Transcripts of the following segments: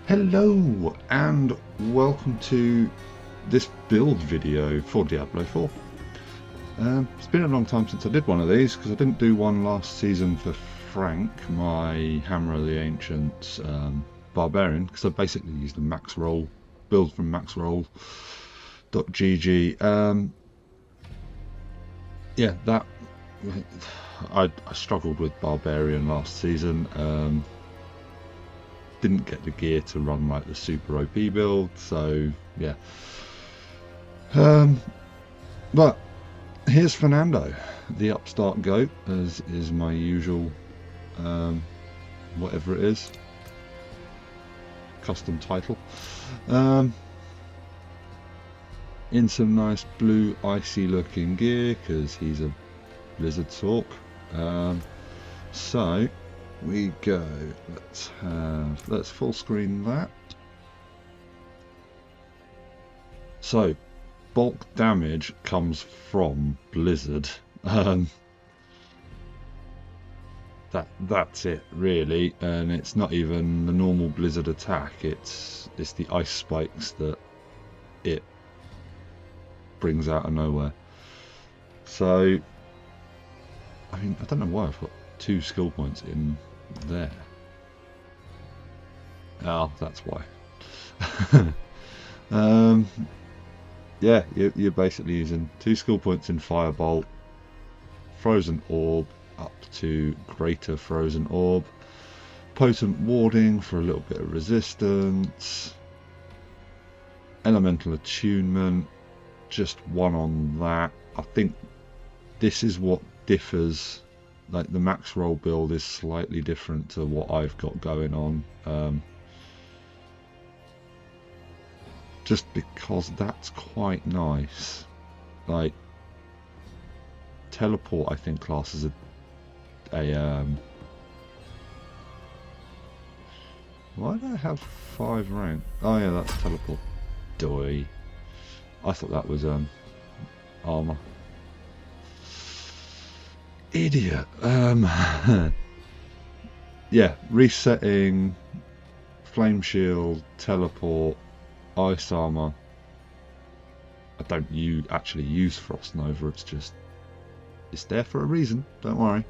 Hello and welcome to this build video for Diablo 4. It's been a long time since I did one of these because I didn't do one last season for Frank, my Hammer of the Ancients Barbarian, because I basically used a max roll build from maxroll.gg. Yeah, that I struggled with Barbarian last season. Didn't get the gear to run like the super OP build, so yeah. But here's Fernando, the upstart goat, as is my usual, whatever it is, custom title. In some nice blue icy looking gear, because he's a Blizzard Sorc. So we go, let's full screen that. So bulk damage comes from Blizzard. That's it really, and it's not even the normal Blizzard attack, it's the ice spikes that it brings out of nowhere. So I mean, I don't know why I've got 2 skill points in there. Oh, that's why. Yeah, you're basically using 2 skill points in Firebolt, Frozen Orb up to Greater Frozen Orb, Potent Warding for a little bit of resistance, Elemental Attunement, just 1 on that. I think this is what differs, like the max roll build is slightly different to what I've got going on. Just because that's quite nice. Like teleport, I think classes why do I have 5 rank? Oh yeah, that's teleport. Doi. I thought that was armor. Idiot. Yeah, resetting, flame shield, teleport, ice armor. I don't actually use Frost Nova, it's there for a reason, don't worry.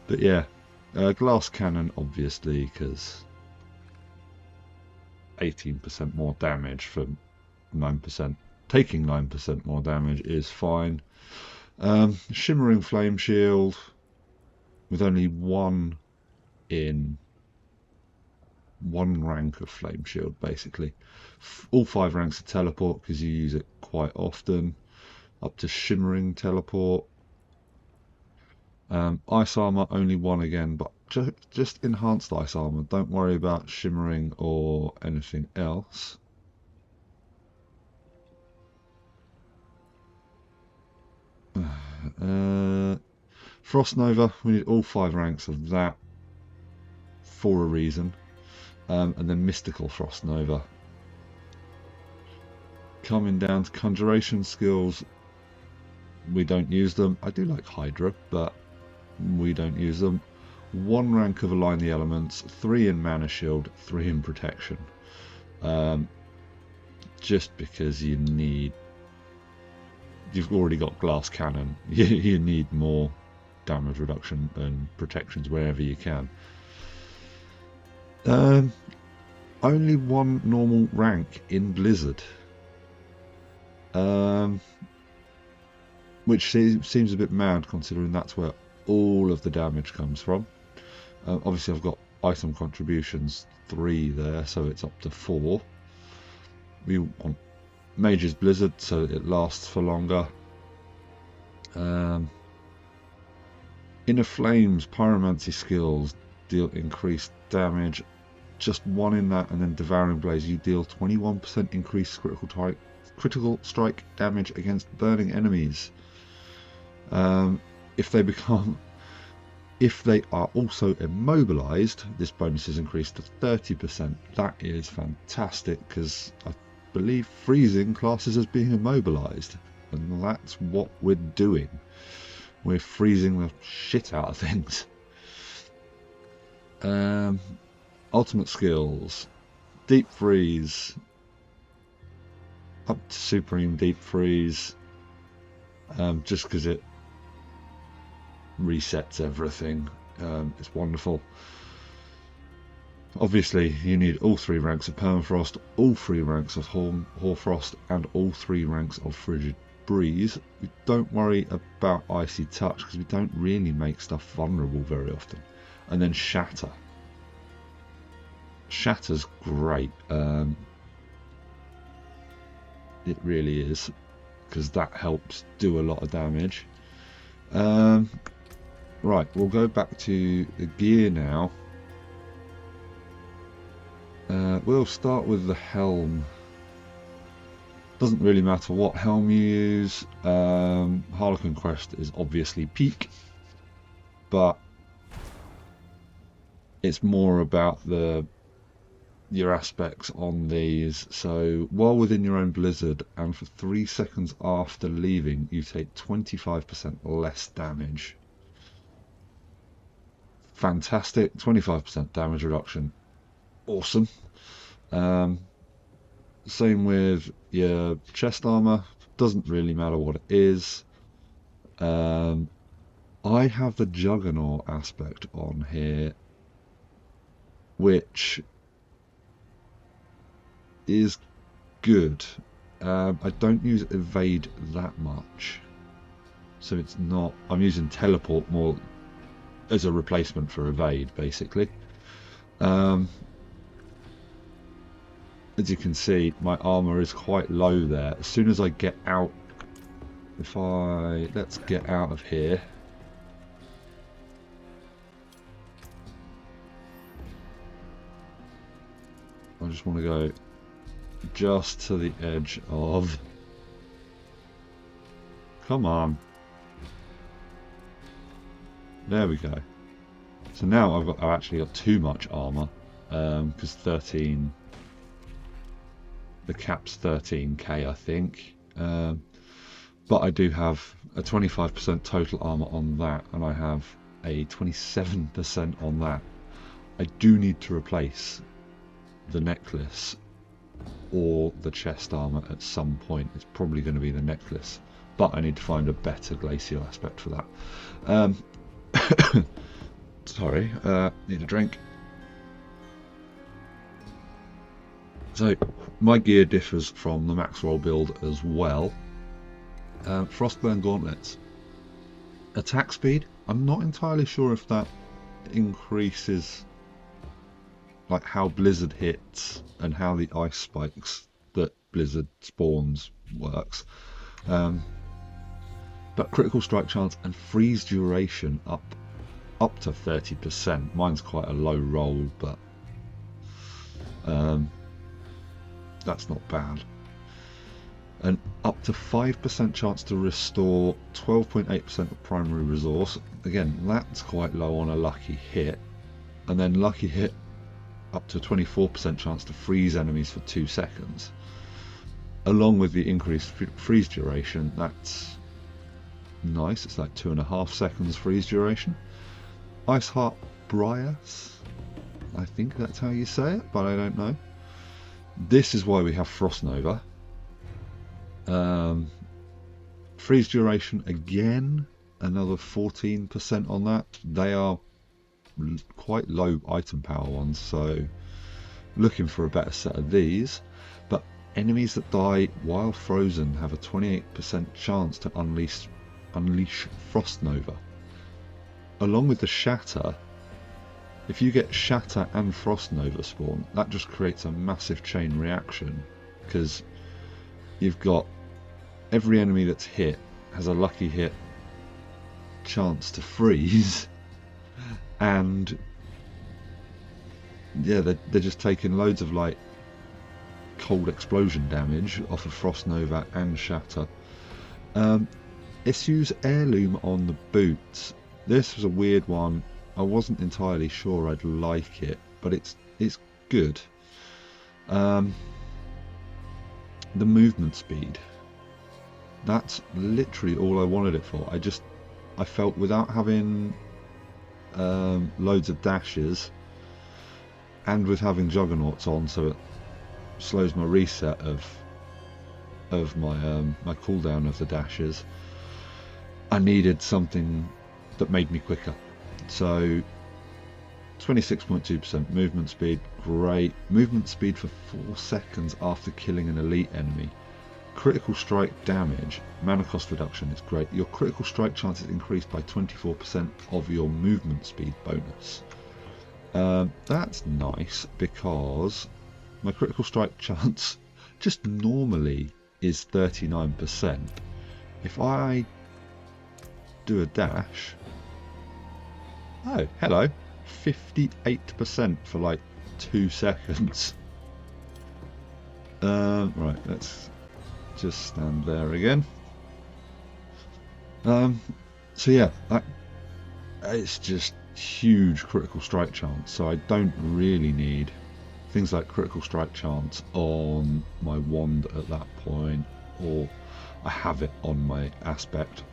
But yeah, glass cannon obviously, because 18% more damage for 9%. Taking 9% more damage is fine. Shimmering flame shield with only 1 rank of flame shield, basically. All 5 ranks of teleport because you use it quite often, up to shimmering teleport. Ice armor only 1 again, but just enhanced ice armor, don't worry about shimmering or anything else. Frost Nova, we need all 5 ranks of that for a reason. And then Mystical Frost Nova. Coming down to conjuration skills, we don't use them. I do like Hydra, but we don't use them. 1 rank of Align the Elements, 3 in Mana Shield, 3 in Protection. Just because you've already got Glass Cannon, you need more damage reduction and protections wherever you can. Only 1 normal rank in Blizzard, which seems a bit mad considering that's where all of the damage comes from. Obviously I've got item contributions 3 there, so it's up to 4. We want Mage's Blizzard so it lasts for longer. Inner Flames Pyromancy skills deal increased damage, just 1 in that, and then Devouring Blaze, you deal 21% increased critical strike damage against burning enemies. If they are also immobilized, this bonus is increased to 30%. That is fantastic, because I believe freezing classes as being immobilized, and that's what we're doing. We're freezing the shit out of things. ultimate skills, deep freeze, up to supreme deep freeze, just because it resets everything. It's wonderful. Obviously, you need all 3 ranks of permafrost, all 3 ranks of hoarfrost, and all 3 ranks of frigid breeze. We don't worry about icy touch because we don't really make stuff vulnerable very often. And then shatter. Shatter's great. It really is, because that helps do a lot of damage. Right, we'll go back to the gear now. We'll start with the helm. Doesn't really matter what helm you use. Harlequin Crest is obviously peak, but it's more about your aspects on these. So while within your own blizzard and for 3 seconds after leaving, you take 25% less damage. Fantastic. 25% damage reduction. Awesome. Same with your chest armor. Doesn't really matter what it is. I have the Juggernaut aspect on here, which is good. I don't use evade that much, so it's not. I'm using teleport more as a replacement for evade, basically. As you can see, my armor is quite low there. As soon as I get out, let's get out of here. I just want to go just to the edge of... Come on. There we go. So now I've actually got too much armor, because 13... The cap's 13k, I think. But I do have a 25% total armor on that, and I have a 27% on that. I do need to replace the necklace or the chest armor at some point. It's probably going to be the necklace, but I need to find a better glacial aspect for that. Sorry, need a drink. So my gear differs from the max roll build as well. Frostburn gauntlets. Attack speed, I'm not entirely sure if that increases like how Blizzard hits and how the ice spikes that Blizzard spawns works. But critical strike chance and freeze duration up to 30%. Mine's quite a low roll, but that's not bad. And up to 5% chance to restore 12.8% of primary resource. Again, that's quite low on a lucky hit. And then lucky hit up to 24% chance to freeze enemies for 2 seconds. Along with the increased freeze duration, that's nice. It's like 2.5 seconds freeze duration. Ice Heart Brias, I think that's how you say it, but I don't know. This is why we have Frost Nova. Freeze duration again, another 14% on that. They are quite low item power ones, so looking for a better set of these. But enemies that die while frozen have a 28% chance to unleash Frost Nova. Along with the Shatter, if you get Shatter and Frost Nova spawn, that just creates a massive chain reaction, because you've got every enemy that's hit has a lucky hit chance to freeze, and yeah, they're just taking loads of like cold explosion damage off of Frost Nova and Shatter. Issues Heirloom on the boots. This was a weird one. I wasn't entirely sure I'd like it, but it's good. The movement speed. That's literally all I wanted it for. I felt without having loads of dashes, and with having Juggernauts on, so it slows my reset of my cooldown of the dashes, I needed something that made me quicker. So 26.2% movement speed, great. Movement speed for 4 seconds after killing an elite enemy. Critical strike damage, mana cost reduction is great. Your critical strike chance is increased by 24% of your movement speed bonus. That's nice because my critical strike chance just normally is 39%. If I do a dash, oh hello, 58% for like 2 seconds. Right, let's just stand there again. So yeah, it's just huge critical strike chance, so I don't really need things like critical strike chance on my wand at that point, or I have it on my aspect,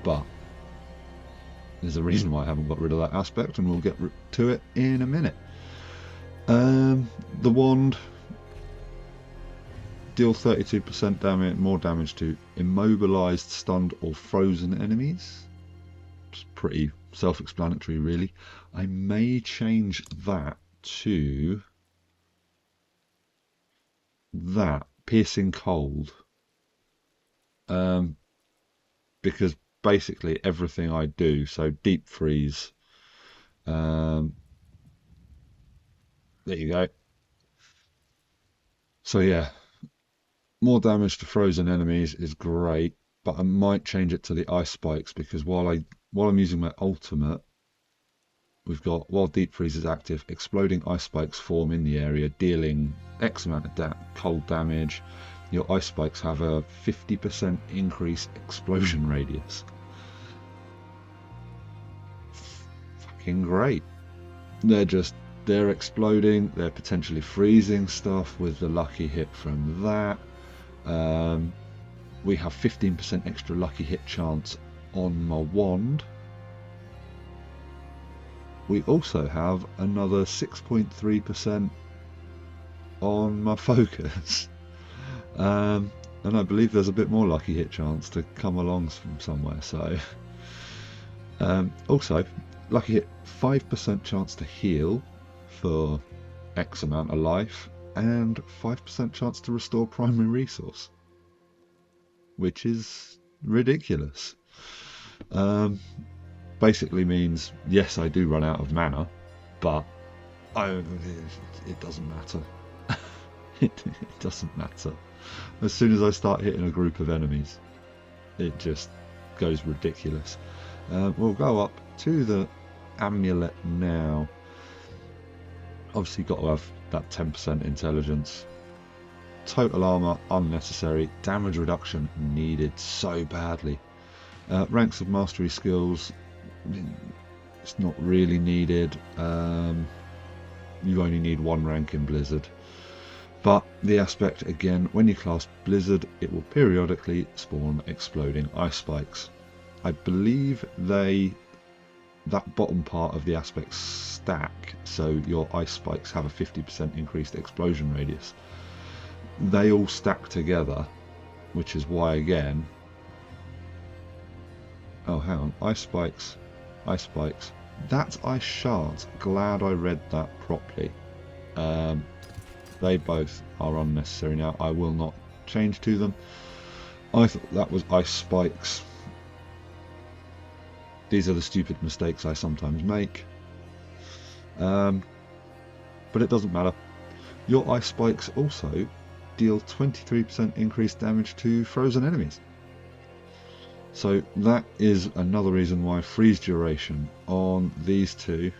but there's a reason why I haven't got rid of that aspect, and we'll get to it in a minute. The wand, deal 32% damage, more damage to immobilized, stunned or frozen enemies. It's pretty self-explanatory really. I may change that to that, piercing cold, because basically everything I do, so deep freeze, there you go. So yeah, more damage to frozen enemies is great, but I might change it to the ice spikes, because while I'm using my ultimate, we've got, while deep freeze is active, exploding ice spikes form in the area, dealing X amount of cold damage. Your ice spikes have a 50% increase explosion radius. Fucking great. They're exploding, they're potentially freezing stuff with the lucky hit from that. We have 15% extra lucky hit chance on my wand. We also have another 6.3% on my focus. And I believe there's a bit more lucky hit chance to come along from somewhere. So also lucky hit, 5% chance to heal for X amount of life, and 5% chance to restore primary resource, which is ridiculous. Basically means, yes, I do run out of mana, but it doesn't matter. It doesn't matter. As soon as I start hitting a group of enemies, it just goes ridiculous. We'll go up to the amulet now. Obviously got to have that 10% intelligence. Total armor unnecessary, damage reduction needed so badly. Ranks of mastery skills, it's not really needed. You only need 1 rank in Blizzard. But the aspect, again, when you cast Blizzard, it will periodically spawn exploding ice spikes. I believe that bottom part of the aspects stack, so your ice spikes have a 50% increased explosion radius. They all stack together, which is why, again, oh hang on, ice spikes, that's ice shards. Glad I read that properly. They both are unnecessary now. I will not change to them. I thought that was ice spikes. These are the stupid mistakes I sometimes make. But it doesn't matter. Your ice spikes also deal 23% increased damage to frozen enemies. So that is another reason why freeze duration on these two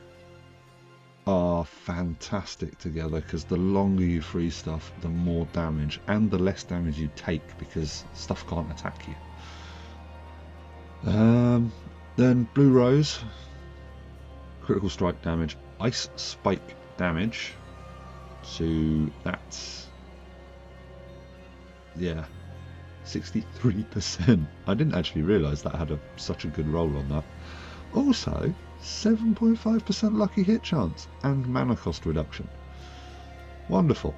are fantastic together, because the longer you freeze stuff, the more damage, and the less damage you take because stuff can't attack you. Then Blue Rose, critical strike damage, ice spike damage, so that's, yeah, 63%. I didn't actually realise that had such a good roll on that. Also, 7.5% lucky hit chance and mana cost reduction. Wonderful.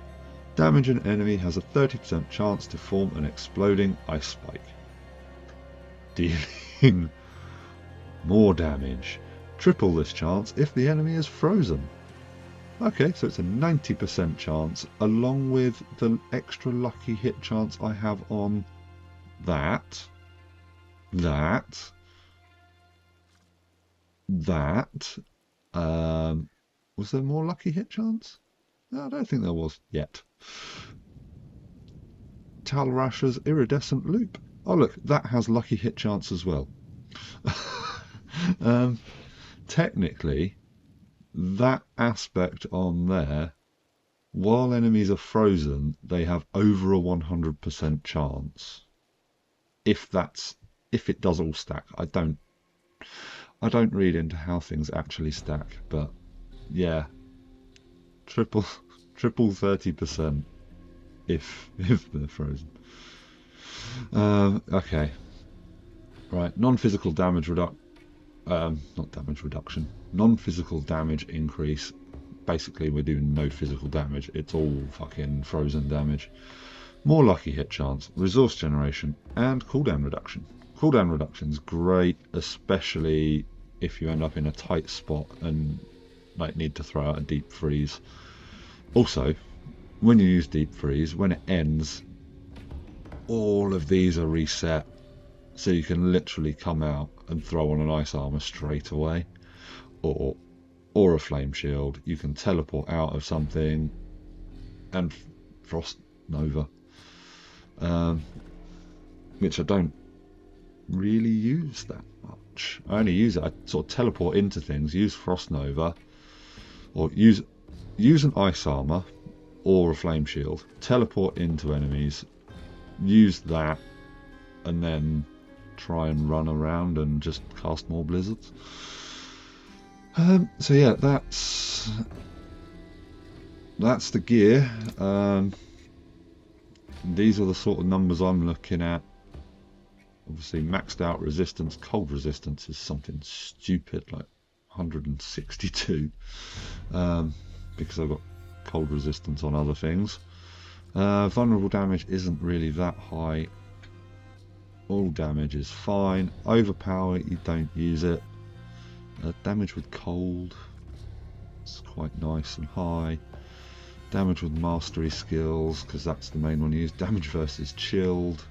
Damage an enemy has a 30% chance to form an exploding ice spike, dealing more damage. Triple this chance if the enemy is frozen. Okay, so it's a 90% chance, along with the extra lucky hit chance I have on that. Was there more lucky hit chance? No, I don't think there was yet. Talrash's iridescent loop. Oh look, that has lucky hit chance as well. Technically, that aspect on there, while enemies are frozen, they have over a 100% chance. If it does all stack. I don't read into how things actually stack, but yeah, triple 30% if they're frozen. Okay, right. Non-physical damage non-physical damage increase. Basically, we're doing no physical damage. It's all fucking frozen damage. More lucky hit chance, resource generation, and cooldown reduction. Cooldown reduction's great, especially if you end up in a tight spot and need to throw out a deep freeze. Also, when you use deep freeze, when it ends, all of these are reset, so you can literally come out and throw on an ice armor straight away, or a flame shield. You can teleport out of something and frost nova, which I don't really use that much. I only use it, I sort of teleport into things, use frost nova, or use an ice armor or a flame shield, teleport into enemies, use that, and then try and run around and just cast more blizzards. So yeah, that's the gear. These are the sort of numbers I'm looking at. Obviously, maxed out resistance, cold resistance is something stupid, like 162, because I've got cold resistance on other things. Vulnerable damage isn't really that high. All damage is fine. Overpower, you don't use it. Damage with cold, it's quite nice and high. Damage with mastery skills, because that's the main one used. Damage versus chilled.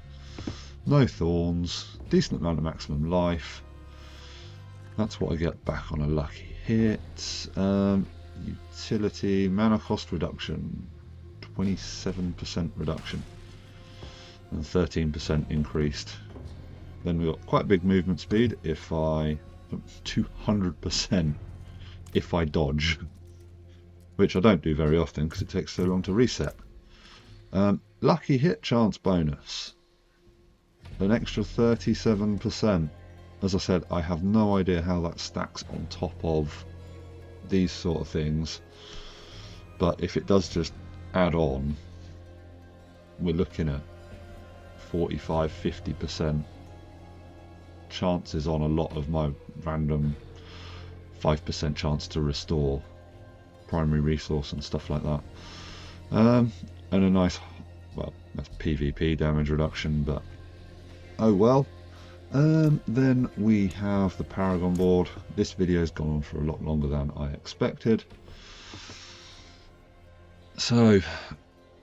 No thorns. Decent amount of maximum life. That's what I get back on a lucky hit. Utility, mana cost reduction, 27% reduction, and 13% increased. Then we've got quite big movement speed. If I 200% if I dodge, which I don't do very often because it takes so long to reset. Lucky hit chance bonus, an extra 37%. As I said, I have no idea how that stacks on top of these sort of things, but if it does just add on, we're looking at 45-50% chances on a lot of my random 5% chance to restore primary resource and stuff like that. And a nice, well, that's PvP damage reduction, but oh well. Then we have the Paragon board. This video's gone on for a lot longer than I expected. So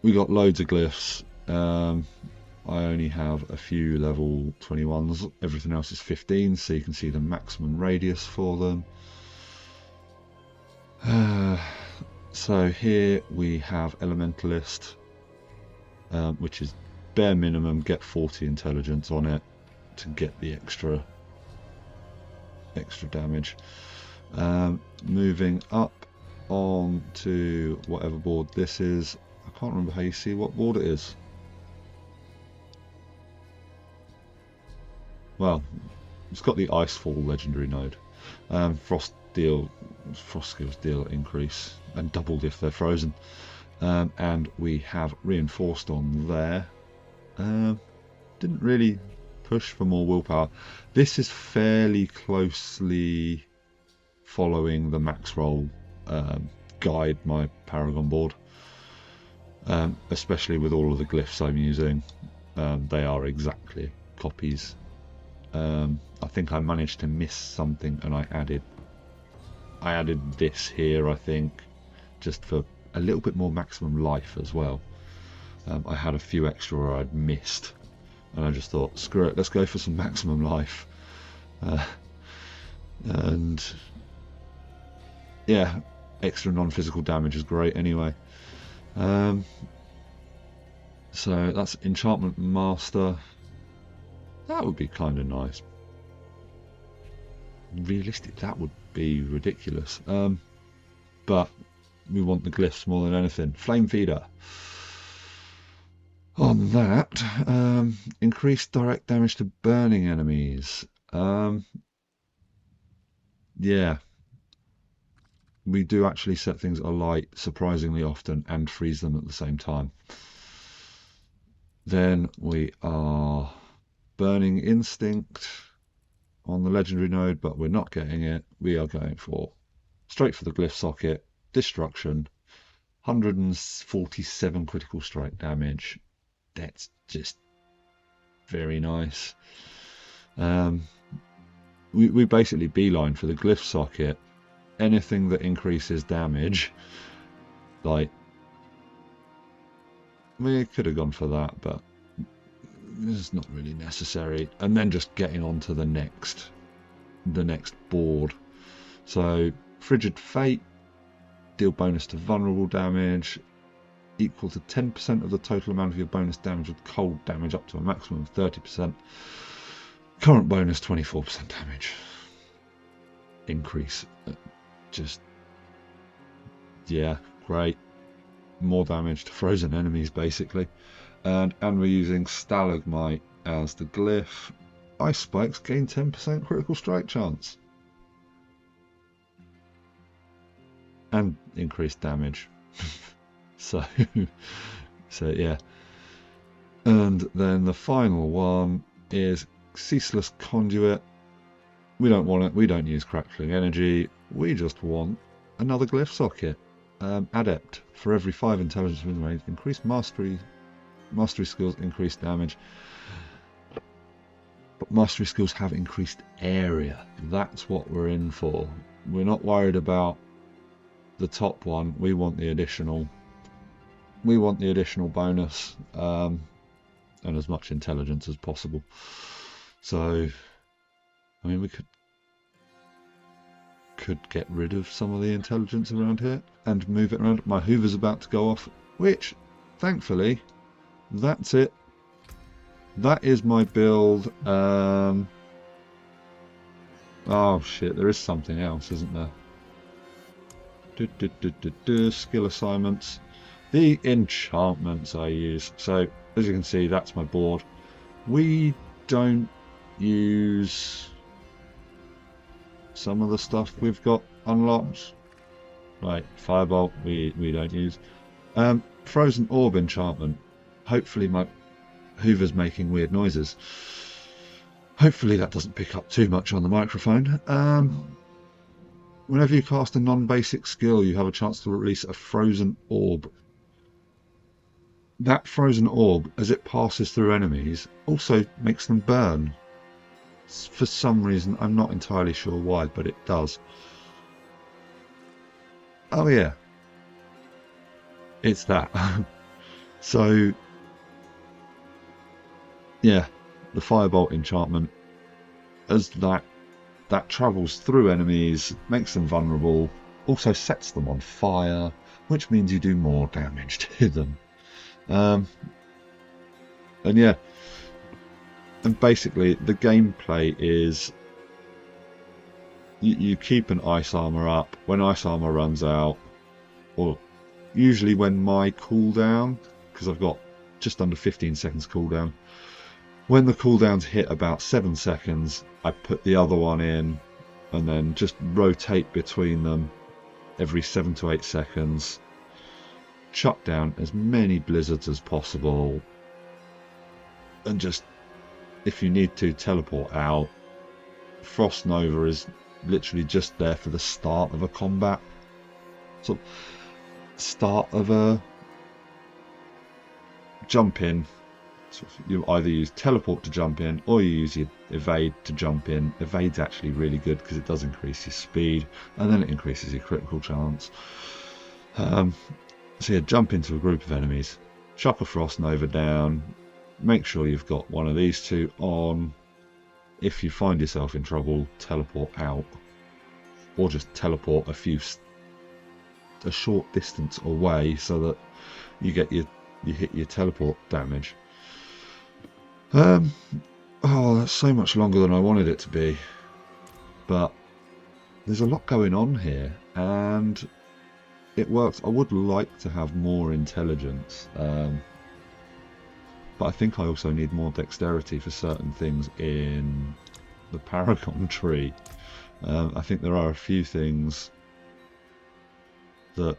we got loads of glyphs. I only have a few level 21s, everything else is 15, so you can see the maximum radius for them. So here we have Elementalist, which is bare minimum, get 40 intelligence on it to get the extra damage. Moving up on to whatever board this is. I can't remember how you see what board it is. Well, it's got the Icefall legendary node. Frost skills deal increase and doubled if they're frozen. And we have reinforced on there. Didn't really push for more willpower. This is fairly closely following the max roll guide, my Paragon board, especially with all of the glyphs I'm using. They are exactly copies. I think I managed to miss something, and I added this here, I think, just for a little bit more maximum life as well. I had a few extra I'd missed, and I just thought, screw it, let's go for some maximum life. And yeah, extra non-physical damage is great anyway. So that's Enchantment Master. That would be kind of nice. Realistic, that would be ridiculous. But we want the glyphs more than anything. Flame Feeder. On that, increased direct damage to burning enemies. Yeah, we do actually set things alight surprisingly often and freeze them at the same time. Then we are Burning Instinct on the legendary node, but we're not getting it. We are going for straight for the glyph socket, destruction, 147 critical strike damage. That's just very nice. We basically beeline for the glyph socket. Anything that increases damage, like, we could have gone for that, but it's not really necessary. And then just getting on to the next board. So Frigid Fate, deal bonus to vulnerable damage, equal to 10% of the total amount of your bonus damage with cold damage up to a maximum of 30%. Current bonus 24% damage. Increase. Just, yeah, great. More damage to frozen enemies basically. And we're using Stalagmite as the glyph. Ice Spikes gain 10% critical strike chance. And increased damage. so yeah. And then the final one is Ceaseless Conduit. We don't want it. We don't use Crackling Energy. We just want another glyph socket. Adept. For every 5 intelligence within range, increased mastery skills, increased damage. But mastery skills have increased area. That's what we're in for. We're not worried about the top one. We want the additional. We want the additional bonus, and as much intelligence as possible. So, I mean, we could get rid of some of the intelligence around here and move it around. My Hoover's about to go off, which, thankfully, that's it. That is my build. Oh shit, there is something else, isn't there? Skill assignments. The enchantments I use. So, as you can see, that's my board. We don't use some of the stuff we've got unlocked. Right, Firebolt we don't use. Frozen Orb enchantment. Hopefully my Hoover's making weird noises. Hopefully that doesn't pick up too much on the microphone. Whenever you cast a non-basic skill, you have a chance to release a frozen orb. That frozen orb, as it passes through enemies, also makes them burn. For some reason, I'm not entirely sure why, but it does. Oh yeah, it's that. So yeah, the Firebolt enchantment, as that travels through enemies, makes them vulnerable, also sets them on fire, which means you do more damage to them. And yeah, and basically the gameplay is you keep an ice armor up. When ice armor runs out, or usually when my cooldown, because I've got just under 15 seconds cooldown, when the cooldowns hit about 7 seconds, I put the other one in and then just rotate between them every 7 to 8 seconds. Chuck down as many blizzards as possible, and just, if you need to, teleport out. Frost Nova is literally just there for the start of a combat, sort of start of a jump in. So you either use teleport to jump in, or you use your evade to jump in. Evade's actually really good because it does increase your speed, and then it increases your critical chance. So yeah, jump into a group of enemies, chuck a Frost Nova down, make sure you've got one of these two on. If you find yourself in trouble, teleport out, or just teleport a short distance away so that you hit your teleport damage. Oh, that's so much longer than I wanted it to be, but there's a lot going on here, and it works. I would like to have more intelligence, but I think I also need more dexterity for certain things in the Paragon tree. I think there are a few things that,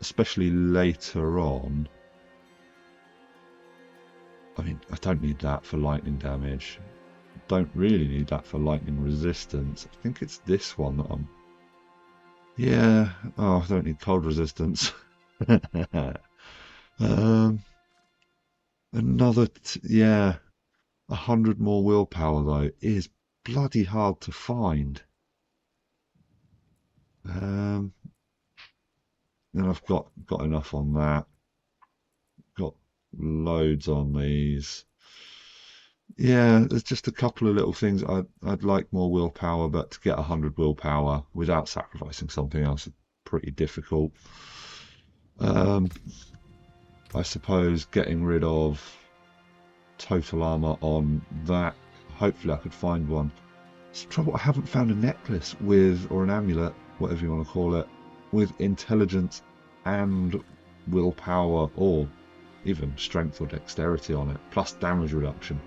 especially later on, I mean, I don't need that for lightning damage. Don't really need that for lightning resistance. I think it's this one that I'm... Yeah, oh, I don't need cold resistance. Yeah, 100 more willpower though is bloody hard to find. Then I've got enough on that. Got loads on these. Yeah, there's just a couple of little things. I'd like more willpower, but to get 100 willpower without sacrificing something else is pretty difficult. I suppose getting rid of total armor on that. Hopefully I could find one. It's the trouble, I haven't found a necklace with, or an amulet, whatever you want to call it, with intelligence and willpower, or even strength or dexterity on it, plus damage reduction.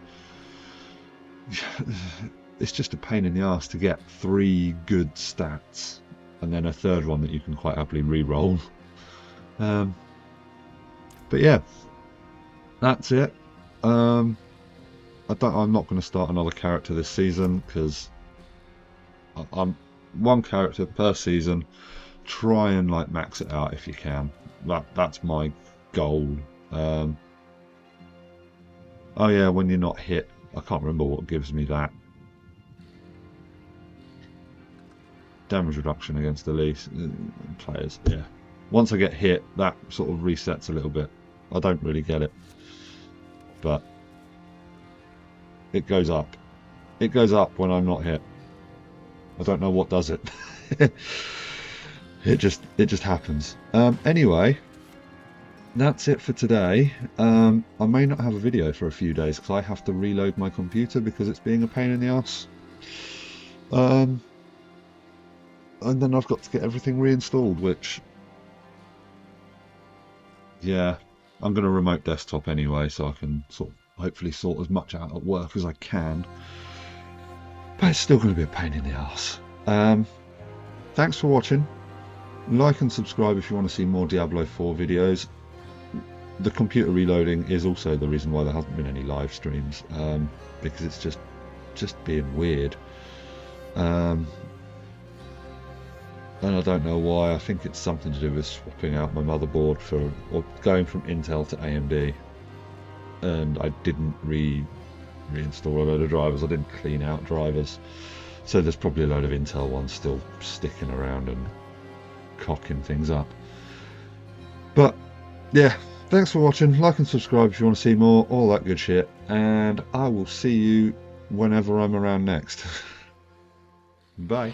It's just a pain in the ass to get 3 good stats and then a third one that you can quite happily re-roll. But yeah, that's it. I'm not going to start another character this season because I'm one character per season. Try and like max it out if you can. That's my goal. Oh yeah, when you're not hit, I can't remember what gives me that. Damage reduction against elite players. Yeah. Once I get hit, that sort of resets a little bit. I don't really get it, but it goes up. It goes up when I'm not hit. I don't know what does it. It just happens. Anyway, that's it for today. I may not have a video for a few days because I have to reload my computer because it's being a pain in the ass. And then I've got to get everything reinstalled, which, yeah, I'm going to remote desktop anyway, so I can hopefully sort as much out at work as I can. But it's still going to be a pain in the ass. Thanks for watching. Like and subscribe if you want to see more Diablo 4 videos. The computer reloading is also the reason why there hasn't been any live streams, because it's just being weird. And I don't know why. I think it's something to do with swapping out my motherboard or going from Intel to AMD, and I didn't reinstall a load of drivers. I didn't clean out drivers, so there's probably a load of Intel ones still sticking around and cocking things up. But yeah, thanks for watching. Like and subscribe if you want to see more, all that good shit, and I will see you whenever I'm around next. Bye.